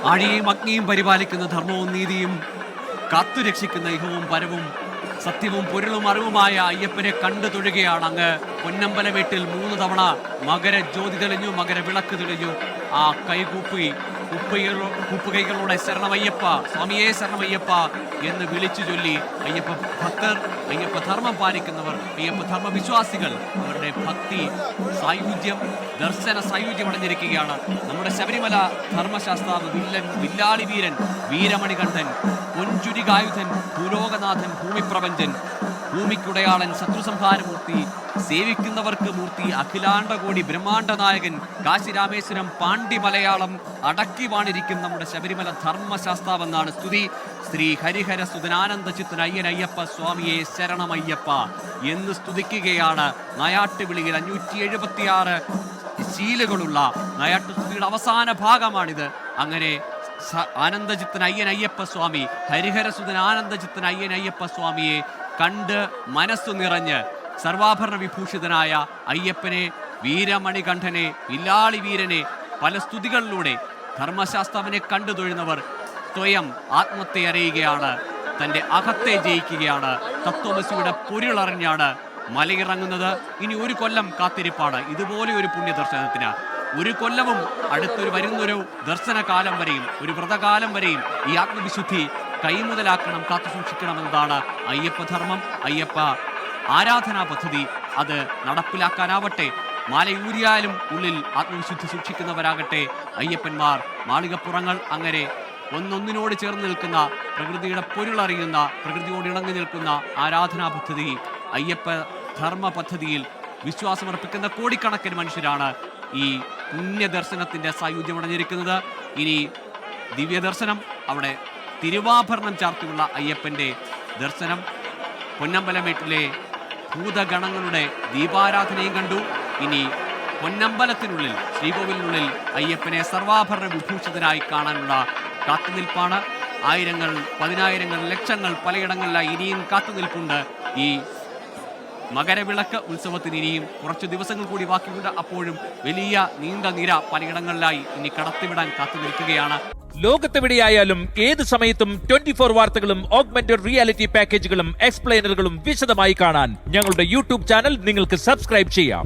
ആഴിയും അഗ്നിയും പരിപാലിക്കുന്ന ധർമ്മവും നീതിയും കാത്തുരക്ഷിക്കുന്ന ഇഹവും പരവും സത്യവും പൊരുളും അറിവുമായ അയ്യപ്പനെ കണ്ടു തൊഴുകയാണ് അങ്ങ് പൊന്നമ്പലമേട്ടിൽ 3 തവണ മകര ജ്യോതി തെളിഞ്ഞു, മകര വിളക്ക് തെളിഞ്ഞു. ആ കൈകൂപ്പി കൂപ്പുകൈകളോടെ ശരണമയ്യപ്പ, സ്വാമിയെ ശരണമയ്യപ്പ എന്ന് വിളിച്ചു ചൊല്ലി അയ്യപ്പ ഭക്തർ, അയ്യപ്പ ധർമ്മം പാലിക്കുന്നവർ, അയ്യപ്പ ധർമ്മ വിശ്വാസികൾ അവരുടെ ഭക്തി സായുജ്യം, ദർശന സായുജ്യം അടഞ്ഞിരിക്കുകയാണ്. നമ്മുടെ ശബരിമല ധർമ്മശാസ്താവ് വില്ലാളി വീരൻ, വീരമണികണ്ഠൻ, പൊൻചുരികായുധൻ, ഭൂലോകനാഥൻ, ഭൂമിപ്രപഞ്ചൻ, ഭൂമിക്കുടയാളൻ, ശത്രുസംഹാരമൂർത്തി, സേവിക്കുന്നവർക്ക് മൂർത്തി, അഖിലാണ്ടകോടി ബ്രഹ്മാണ്ഡ നായകൻ, കാശി രാമേശ്വരം പാണ്ഡി മലയാളം അടക്കി വാണിരിക്കും നമ്മുടെ ശബരിമല ധർമ്മശാസ്താവെന്നാണ് സ്തുതി. ശ്രീ ഹരിഹര സുതനാനന്ദ ചിത്തൻ അയ്യനയ്യപ്പ സ്വാമിയെ ശരണമയ്യപ്പ എന്ന് സ്തുതിക്കുകയാണ്. നായാട്ടുവിളിയിൽ 576 ശീലുകളുള്ള നായാട്ടുസ്തുതിയുടെ അവസാന ഭാഗമാണിത്. അങ്ങനെ ആനന്ദചിത്തൻ അയ്യനയ്യപ്പ സ്വാമി, ഹരിഹരസുതൻ ആനന്ദചിത്തൻ അയ്യനയ്യപ്പ സ്വാമിയെ കണ്ട് മനസ്സു നിറഞ്ഞ് സർവാഭരണ വിഭൂഷിതനായ അയ്യപ്പനെ, വീരമണികണ്ഠനെ, വില്ലാളി വീരനെ പല സ്തുതികളിലൂടെ ധർമ്മശാസ്താവിനെ കണ്ടു തൊഴുന്നവർ സ്വയം ആത്മത്തെ അറിയുകയാണ്, തൻ്റെ അകത്തെ ജയിക്കുകയാണ്. തത്വമസിയുടെ പൊരുളറിഞ്ഞാണ് മലയിറങ്ങുന്നത്. ഇനി 1 കൊല്ലം കാത്തിരിപ്പാണ് ഇതുപോലെ ഒരു പുണ്യദർശനത്തിന്. 1 കൊല്ലവും വരുന്നൊരു ദർശനകാലം വരെയും, ഒരു വ്രതകാലം വരെയും ഈ ആത്മവിശുദ്ധി കൈമുതലാക്കണം, കാത്തു സൂക്ഷിക്കണമെന്നതാണ് അയ്യപ്പധർമ്മം, അയ്യപ്പ ആരാധനാ പദ്ധതി. അത് നടപ്പിലാക്കാനാവട്ടെ. മാലയൂരിയാലും ഉള്ളിൽ ആത്മവിശുദ്ധി സൂക്ഷിക്കുന്നവരാകട്ടെ അയ്യപ്പന്മാർ. മാളികപ്പുറങ്ങൾ അങ്ങനെ ഒന്നൊന്നിനോട് ചേർന്ന് നിൽക്കുന്ന, പ്രകൃതിയുടെ പൊരുളറിയുന്ന, പ്രകൃതിയോട് ഇണങ്ങി നിൽക്കുന്ന ആരാധനാ പദ്ധതി, അയ്യപ്പ ധർമ്മ പദ്ധതിയിൽ വിശ്വാസമർപ്പിക്കുന്ന കോടിക്കണക്കിന് മനുഷ്യരാണ് ഈ പുണ്യദർശനത്തിൻ്റെ സായുജ്യമടഞ്ഞിരിക്കുന്നത്. ഇനി ദിവ്യദർശനം, അവിടെ തിരുവാഭരണം ചാർത്തിയുള്ള അയ്യപ്പൻ്റെ ദർശനം. പൊന്നമ്പലമേട്ടിലെ ഭൂതഗണങ്ങളുടെ ദീപാരാധനയും കണ്ടു. ഇനി പൊന്നമ്പലത്തിനുള്ളിൽ, ശ്രീകോവിലിനുള്ളിൽ അയ്യപ്പനെ സർവാഭരണ വിഭൂഷിതനായി കാണാനുള്ള കാത്തുനിൽപ്പാണ്. ആയിരങ്ങൾ, പതിനായിരങ്ങൾ, ലക്ഷങ്ങൾ പലയിടങ്ങളിലായി ഇനിയും കാത്തുനിൽപ്പുണ്ട്. ഈ മകരവിളക്ക് ഉത്സവത്തിന് ഇനിയും കുറച്ച് ദിവസങ്ങൾ കൂടി ബാക്കിയുണ്ട്. അപ്പോഴും വലിയ നീണ്ട നിര പലയിടങ്ങളിലായി ഇനി കടത്തിവിടാൻ കാത്തു നിൽക്കുകയാണ്. ലോകത്തെവിടെയായാലും ഏത് സമയത്തും 24 വാർത്തകളും ഓഗ്മെന്റഡ് റിയാലിറ്റി പാക്കേജുകളും എക്സ്പ്ലെയിനറുകളും വിശദമായി കാണാൻ ഞങ്ങളുടെ യൂട്യൂബ് ചാനൽ നിങ്ങൾക്ക് സബ്സ്ക്രൈബ് ചെയ്യാം.